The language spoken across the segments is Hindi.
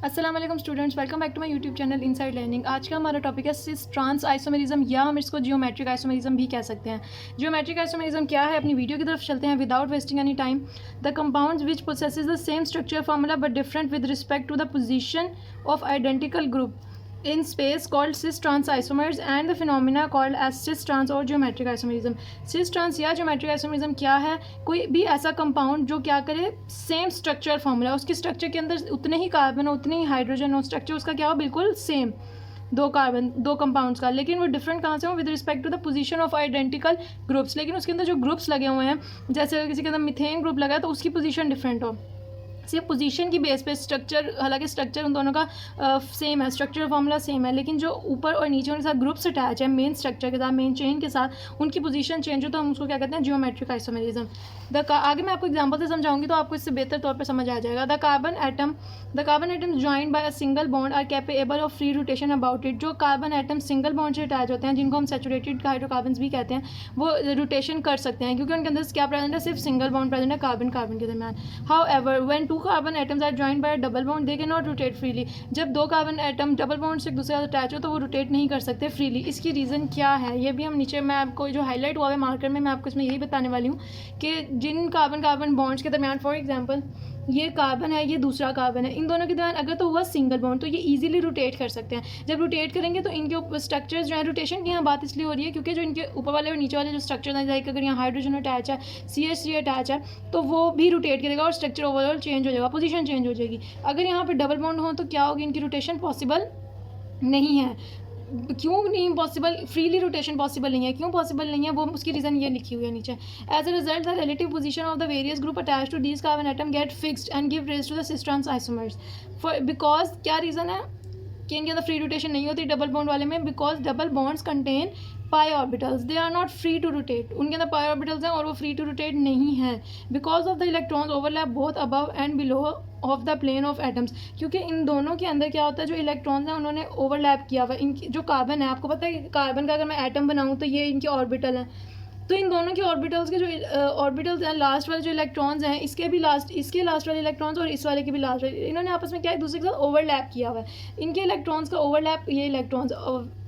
अस्सलाम वालेकुम students, welcome back to my YouTube channel inside learning. आज का हमारा टॉपिक है सिस ट्रांस आइसोमेरिज्म या हम इसको जियोमेट्रिक आइसोमेरिज्म भी कह सकते हैं। जियोमेट्रिक आइसोमेरिज्म क्या है, अपनी वीडियो की तरफ चलते हैं without wasting any time. The compounds which possesses the same structure formula but different with respect to the position of identical group in space called cis trans isomers and the phenomena called as cis trans और geometric isomerism। cis trans या geometric isomerism क्या है? कोई भी ऐसा कंपाउंड जो क्या करे, सेम स्ट्रक्चर फार्मूला, उसके स्ट्रक्चर के अंदर उतने ही कार्बन हो, उतने ही हाइड्रोजन हो, स्ट्रक्चर उसका क्या हो, बिल्कुल सेम, दो कार्बन, दो कंपाउंड्स का, लेकिन वो डिफरेंट कहाँ से हो, with respect to the position of identical groups. लेकिन उसके अंदर जो ग्रुप्स लगे हुए हैं, जैसे अगर किसी के अंदर मिथेन ग्रुप लगा है तो उसकी पोजीशन डिफरेंट हो, सिर्फ पोजीशन की बेस पे स्ट्रक्चर, हालांकि स्ट्रक्चर उन दोनों का सेम है, स्ट्रक्चर फॉर्मूला सेम है, लेकिन जो ऊपर और नीचे उनके साथ ग्रुप्स अटैच है मेन स्ट्रक्चर के साथ, मेन चेन के साथ, उनकी पोजीशन चेंज हो तो हम उसको क्या कहते हैं, जियोमेट्रिक आइसोमेरिज्म। आगे मैं आपको एग्जांपल से समझाऊंगी तो आपको इससे बेहतर तौर पर समझ आ जाएगा। The carbon atom joined by a single bond are capable of free rotation about it. जो कार्बन एटम सिंगल बॉन्ड से अटैच होते हैं, जिनको हम सैचुरेटेड हाइड्रोकार्बन्स भी कहते हैं, वो रोटेशन कर सकते हैं क्योंकि उनके अंदर क्या प्रेजेंट है, सिर्फ सिंगल बॉन्ड प्रेजेंट है कार्बन कार्बन के दरमियान। However when two carbon atoms are joined by double bond they can not rotate freely. जब दो कार्बन एटम डबल बॉन्ड से एक दूसरे साथ अटैच हो तो वो रोटेट नहीं कर सकते फ्रीली। इसकी रीज़न क्या है, ये भी हम नीचे, मैं आपको जो हाईलाइट हुआ है मार्कर में, मैं आपको इसमें यही बताने वाली हूँ कि जिन कार्बन बॉन्ड्स के दरमियान, फॉर एग्जांपल ये कार्बन है, ये दूसरा कार्बन है, इन दोनों के दरमियान अगर तो हुआ सिंगल बॉन्ड तो ये इजीली रोटेट कर सकते हैं। जब रोटेट करेंगे तो इनके ऊपर स्ट्रक्चर्स जो है, रोटेशन की यहाँ बात इसलिए हो रही है क्योंकि जो इनके ऊपर वाले और नीचे वाले जो स्ट्रक्चर है, लाइक अगर यहाँ हाइड्रोजन अटैच है, CH3 अटैच है, तो वो भी रोटेट करेगा और स्ट्रक्चर ओवरऑल चेंज हो जाएगा, पोजीशन चेंज हो जाएगी। अगर यहाँ पर डबल बॉन्ड हो तो क्या होगी, इनकी रोटेशन पॉसिबल नहीं है। क्यों नहीं पॉसिबल, फ्रीली रोटेशन पॉसिबल नहीं है, क्यों पॉसिबल नहीं है, वो उसकी रीज़न ये लिखी हुई है नीचे। As a result the relative position of the various group attach to these carbon atom get fixed and give rise to the cis trans isomers. For because क्या रीज़न है कि इनके अंदर फ्री रोटेशन नहीं होती डबल बॉन्ड वाले में, because double bonds contain pi orbitals, they are not free to rotate. उनके अंदर पाई ऑर्बिटल्स हैं और वो फ्री टू रोटेट नहीं है। Because of the electrons overlap both above and below of the plane of atoms, क्योंकि इन दोनों के अंदर क्या होता है, जो इलेक्ट्रॉन्स हैं उन्होंने ओवरलैप किया हुआ है। इनकी जो कार्बन है, आपको पता है कार्बन का अगर मैं एटम बनाऊँ तो ये इनके ऑर्बिटल हैं, तो इन दोनों के ऑर्बिटल्स के जो ऑर्बिटल्स हैं, लास्ट वाले जो इलेक्ट्रॉन्स हैं, इसके भी लास्ट, इसके लास्ट वाले इलेक्ट्रॉन्स और इस वाले के भी लास्ट वाले, इन्होंने आपस में क्या एक दूसरे के साथ ओवरलैप किया हुआ है। इनके इलेक्ट्रॉन्स का ओवरलैप, ये इलेक्ट्रॉन्स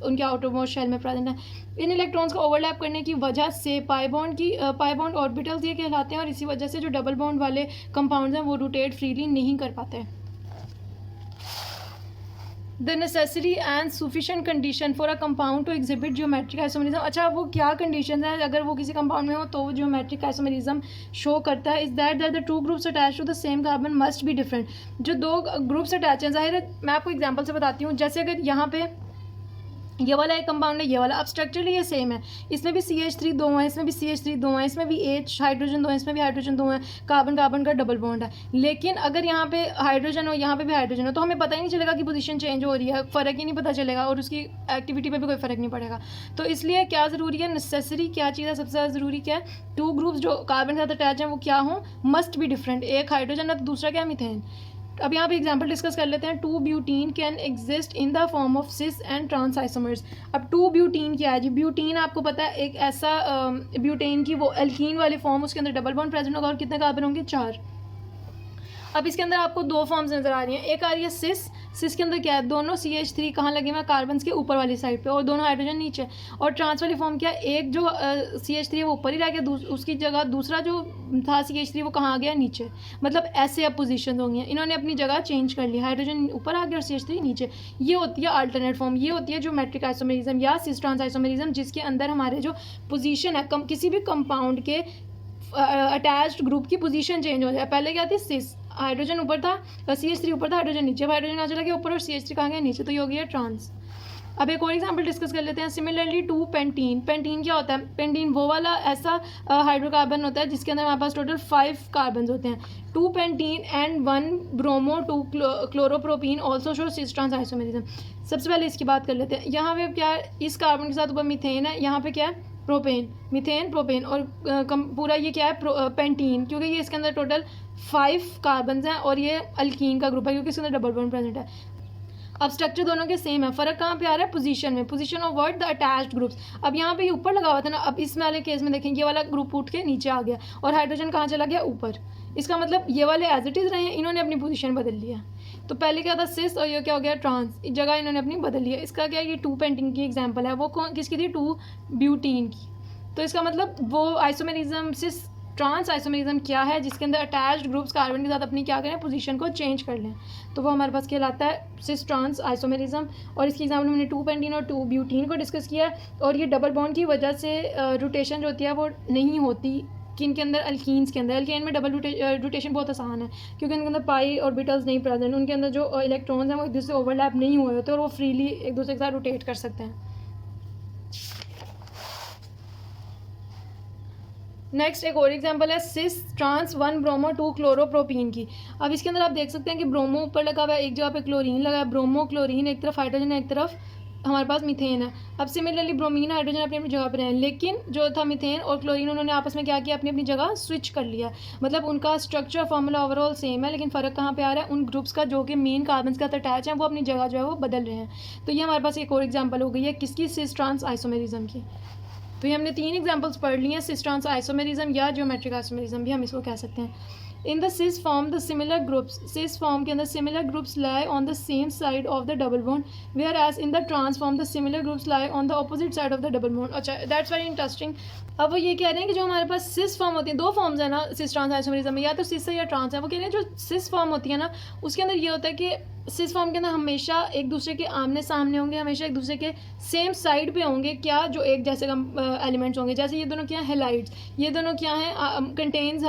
उनके आउटरमोस्ट शेल में प्रेजेंट है, इन इलेक्ट्रॉन्स का ओवरलैप करने की वजह से पाई बॉन्ड ऑर्बिटल्स ये कहलाते हैं, और इसी वजह से जो डबल बॉन्ड वाले कंपाउंड्स हैं वो रोटेट फ्रीली नहीं कर पाते। The necessary and sufficient condition for a compound to exhibit geometric isomerism. अच्छा, वो क्या कंडीशन है अगर वो किसी कंपाउंड में हो तो वो जियोमेट्रिक आइसोमेरिज्म शो करता है। Is that the two groups attach to the same carbon must be different. जो दो ग्रुप्स अटैच हैं, जाहिर है मैं आपको एग्जांपल से बताती हूँ, जैसे अगर यहाँ पे ये वाला एक कंपाउंड है, ये वाला, अब स्ट्रक्चरली ये सेम है, इसमें भी CH3 दो हैं, इसमें भी CH3 दो हैं, इसमें भी H हाइड्रोजन दो हैं, इसमें भी हाइड्रोजन दो हैं, कार्बन कार्बन का डबल बॉन्ड है, लेकिन अगर यहाँ पे हाइड्रोजन हो, यहाँ पे भी हाइड्रोजन हो, तो हमें पता ही नहीं चलेगा कि पोजीशन चेंज हो रही है, फ़र्क ही नहीं पता चलेगा और उसकी एक्टिविटी पे भी कोई फ़र्क नहीं पड़ेगा। तो इसलिए क्या ज़रूरी है, नेसेसरी क्या चीज़ है, सबसे ज़्यादा ज़रूरी क्या है, टू ग्रुप्स जो कार्बन के साथ अटैच हैं वो क्या हों, मस्ट बी डिफरेंट। एक हाइड्रोजन है तो दूसरा क्या, मीथेन। अब यहाँ पे एग्जांपल डिस्कस कर लेते हैं। Two butene can exist in the form of cis and trans isomers. अब 2-ब्यूटीन क्या है जी, ब्यूटीन आपको पता है एक ऐसा ब्यूटेन की वो एल्कीन वाली फॉर्म, उसके अंदर डबल बॉन्ड प्रेजेंट होगा और कितने कार्बन होंगे, 4। अब इसके अंदर आपको दो फॉर्म्स नजर आ रही हैं, एक आ रही है सिस के अंदर क्या है, दोनों CH3 कहाँ लगे हुए हैं, कार्बन के ऊपर वाली साइड पे और दोनों हाइड्रोजन नीचे। और ट्रांस वाली फॉर्म क्या है, एक जो CH3 है वो ऊपर ही रह गया, उसकी जगह दूसरा जो था CH3 वो कहाँ आ गया, नीचे। मतलब ऐसे अब पोजीशन होंगी, इन्होंने अपनी जगह चेंज कर ली, हाइड्रोजन ऊपर आ गया और CH3 नीचे। ये होती है अल्टरनेट फॉर्म, ये होती है जियोमेट्रिक आइसोमेरिज्म या सिस ट्रांस आइसोमेरिज्म, जिसके अंदर हमारे जो पोजीशन है किसी भी कंपाउंड के अटैच्ड ग्रुप की पोजीशन चेंज हो जाए। पहले क्या थी, सिस, हाइड्रोजन ऊपर था, CH3 ऊपर था, हाइड्रोजन नीचे, हाइड्रोजन कहाँ चला गया, ऊपर, और CH3 कहाँ गया, नीचे, तो ये हो गया ट्रांस। अब एक और एग्जांपल डिस्कस कर लेते हैं। सिमिलरली 2-पेंटीन। पेंटीन क्या होता है, पेंटीन वो वाला ऐसा हाइड्रोकार्बन होता है जिसके अंदर हमारे पास टोटल 5 कार्बन होते हैं। Two pentene and one bromo two chloropropene also show cis trans isomerism. सबसे पहले इसकी बात कर लेते हैं। यहाँ पे क्या है, इस कार्बन के साथ ऊपर मीथेन है, यहाँ पे क्या है, प्रोपेन, मीथेन प्रोपेन, और पूरा ये क्या है, पेंटीन, क्योंकि ये इसके अंदर टोटल 5 कार्बन हैं और ये अल्कीन का ग्रुप है क्योंकि इसके अंदर डबल बॉन्ड प्रेजेंट है। अब स्ट्रक्चर दोनों के सेम है, फ़र्क कहाँ पे आ रहा है, पोजीशन में, position of word the attached groups. अब यहाँ पे ये ऊपर लगा हुआ था ना, अब इस वाले केस में देखें, ये वाला ग्रुप उठ के नीचे आ गया और हाइड्रोजन कहाँ चला गया, ऊपर। इसका मतलब ये वाले एज इट इज़ रहे हैं, इन्होंने अपनी पोजीशन बदल लिया। तो पहले क्या था सिस और ये क्या हो गया ट्रांस, जगह इन्होंने अपनी बदल लिया। इसका क्या है, ये 2-पेंटीन की एग्जांपल है, वो कौन किसकी थी, 2-ब्यूटीन की। तो इसका मतलब वो आइसोमेरिज्म सिस ट्रांस आइसोमेरिज्म क्या है, जिसके अंदर अटैच्ड ग्रुप्स कार्बन के साथ अपनी क्या करें, पोजीशन को चेंज कर लें, तो वो हमारे पास कहलाता है सिस ट्रांस आइसोमेरिज्म। और इसकी एग्जाम्पल हमने 2-पेंटीन और 2-ब्यूटीन को डिस्कस किया। और ये डबल बॉन्ड की वजह से रोटेशन जो होती है वो नहीं होती किन के अंदर, अल्कीन्स के अंदर। अल्केन में डबल रोटेशन बहुत आसान है क्योंकि उनके अंदर पाई ऑर्बिटल्स नहीं प्रेजेंट, उनके अंदर जो इलेक्ट्रॉन्स हैं वो एक दूसरे से ओवरलैप नहीं हुए होते और वो फ्रीली एक दूसरे के साथ रोटेट कर सकते हैं। नेक्स्ट एक और एग्जांपल है सिस ट्रांस 1-ब्रोमो-2-क्लोरोप्रोपीन की। अब इसके अंदर आप देख सकते हैं कि ब्रोमो ऊपर लगा हुआ है, एक जगह पे क्लोरीन लगा है, ब्रोमो क्लोरीन, एक तरफ हाइड्रोजन है, एक तरफ हमारे पास मीथेन है। अब सिमिलरली ब्रोमीन हाइड्रोजन अपनी अपनी जगह पर हैं, लेकिन जो था मीथेन और क्लोरीन उन्होंने आपस में क्या किया, अपनी अपनी जगह स्विच कर लिया। मतलब उनका स्ट्रक्चर फार्मूला ओवरऑल सेम है, लेकिन फ़र्क कहाँ पे आ रहा है, उन ग्रुप्स का जो कि मेन कार्बन के साथ अटैच है वो अपनी जगह जो है वो बदल रहे हैं। तो ये हमारे पास एक और एग्जाम्पल हो गई है किसकी, सिस ट्रांस आइसोमेरिज्म की। तो ये हमने 3 एग्जांपल्स पढ़ लिए हैं, सिस ट्रांस आइसोमेरिज्म या जियोमेट्रिक आइसोमेरिज्म भी हम इसको कह सकते हैं। In the cis form the similar groups, cis form के अंदर similar groups lie on the same side of the double bond, whereas in the trans form the similar groups lie on the opposite side of the double bond. अच्छा, दैट्स वेरी इंटरेस्टिंग। अब वो ये कह रहे हैं कि जो हमारे पास सिस फॉर्म होती है, 2 फॉर्म्स है ना सिस ट्रांस आइसोमेरिज्म में, या तो सिस है या ट्रांस है। वो कह रहे हैं जो सिस फॉर्म होती है ना उसके अंदर ये होता है कि सिस फॉर्म के अंदर हमेशा एक दूसरे के आमने सामने होंगे, हमेशा एक दूसरे के सेम साइड पे होंगे, क्या जो एक जैसे एलिमेंट्स होंगे। जैसे ये दोनों क्या हैं, हेलाइड्स, ये दोनों क्या हैं, कंटेन्स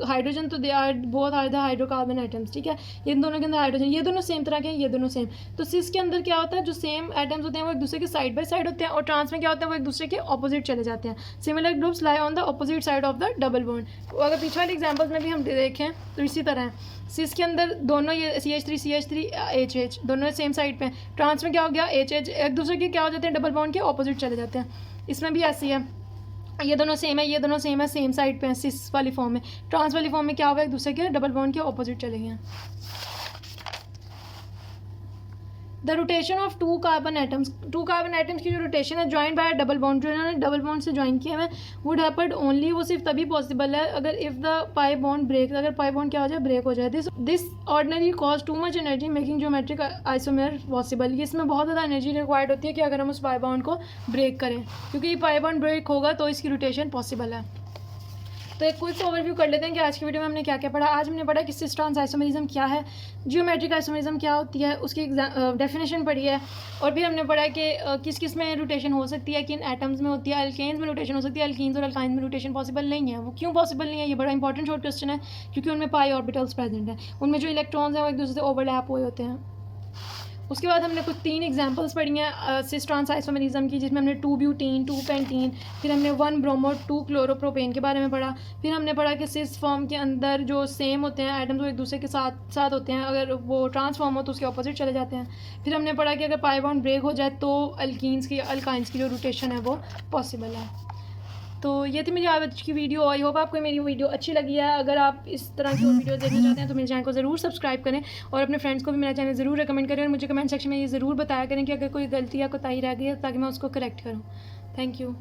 हाइड्रोजन, तो they are both are the hydrocarbon atoms, ठीक है। ये दोनों के अंदर हाइड्रोजन, ये दोनों सेम तरह के हैं, ये दोनों सेम। तो सिस के अंदर क्या होता है, जो सेम एटम्स होते हैं वो एक दूसरे के साइड बाय साइड होते हैं, और ट्रांस में क्या होता है, वो एक दूसरे के ऑपोजिट चले जाते हैं। Similar groups lie on the opposite side of the double bond. अगर पीछे वाले एग्जाम्पल्स में भी हम देखें तो इसी तरह है। सिस के अंदर दोनों ये CH3 HH दोनों सेम साइड पे हैं। ट्रांस में क्या हो गया, HH एक दूसरे के क्या हो जाते हैं, डबल बॉन्ड के ऑपोजिट चले जाते हैं। इसमें भी ऐसी है, ये दोनों सेम है, ये दोनों सेम है, सेम साइड पे हैं सिस वाली फॉर्म में। ट्रांस वाली फॉर्म में क्या होगा, एक दूसरे के डबल बॉन्ड के ऑपोजिट चले गए हैं। The rotation of 2 carbon atoms, 2 carbon atoms की जो रोटेशन है ज्वाइन बाय डबल बॉन्ड, जो इन्होंने डबल बॉन्ड से ज्वाइन किया है, वुड हैपन ओनली, वो सिर्फ तभी पॉसिबल है अगर if the pi bond break, अगर पाई बॉन्ड क्या हो जाए, ब्रेक हो जाए। This ordinary cause too much energy making geometric isomer possible. ये इसमें बहुत ज़्यादा एनर्जी रिक्वायर्ड होती है कि अगर हम उस पाई बॉन्ड को ब्रेक करें, क्योंकि पाई बॉन्ड ब्रेक होगा तो इसकी रोटेशन पॉसिबल है। तो एक क्विक ओवरव्यू कर लेते हैं कि आज की वीडियो में हमने क्या क्या पढ़ा। आज हमने पढ़ा कि सिस ट्रांस आइसोमेरिज्म क्या है, जियोमेट्रिक आइसोमेरिज्म क्या होती है, उसकी डेफिनेशन पढ़ी है। और फिर हमने पढ़ा कि किस किस में रोटेशन हो सकती है, किन एटम्स में होती है। अल्केन्स में रोटेशन हो सकती है, अल्कीन्स और अल्काइन्स में रोटेशन पॉसिबल नहीं है। वो क्यों पॉसिबल नहीं है, ये बड़ा इंपॉर्टेंट शॉर्ट क्वेश्चन है, क्योंकि उनमें पाई ऑर्बिटल्स प्रेजेंट हैं, उनमें जो इलेक्ट्रॉन्स हैं वो एक दूसरे से ओवरलैप हुए होते हैं। उसके बाद हमने कुछ 3 एग्जांपल्स पढ़ी हैं सिस ट्रांस आइसोमेरिज्म की, जिसमें हमने 2-ब्यूटीन, 2-पेंटीन, फिर हमने 1-ब्रोमो-2-क्लोरोप्रोपेन के बारे में पढ़ा। फिर हमने पढ़ा कि सिस फॉर्म के अंदर जो सेम होते हैं एटम्स वो एक दूसरे के साथ साथ होते हैं, अगर वो ट्रांसफॉर्म हो तो उसके ऑपोजिट चले जाते हैं। फिर हमने पढ़ा कि अगर पाई बॉन्ड ब्रेक हो जाए तो अल्कीन्स की अल्काइन्स की जो रोटेशन है वो पॉसिबल है। तो ये थी मेरी आज की वीडियो। आई होप आपको मेरी वीडियो अच्छी लगी है। अगर आप इस तरह की वीडियो देखना चाहते हैं तो मेरे चैनल को ज़रूर सब्सक्राइब करें और अपने फ्रेंड्स को भी मेरा चैनल ज़रूर रिकमेंड करें, और मुझे कमेंट सेक्शन में ये ज़रूर बताया करें कि अगर कोई गलती या कोताही रह गई है ताकि मैं उसको करेक्ट करूँ। Thank you.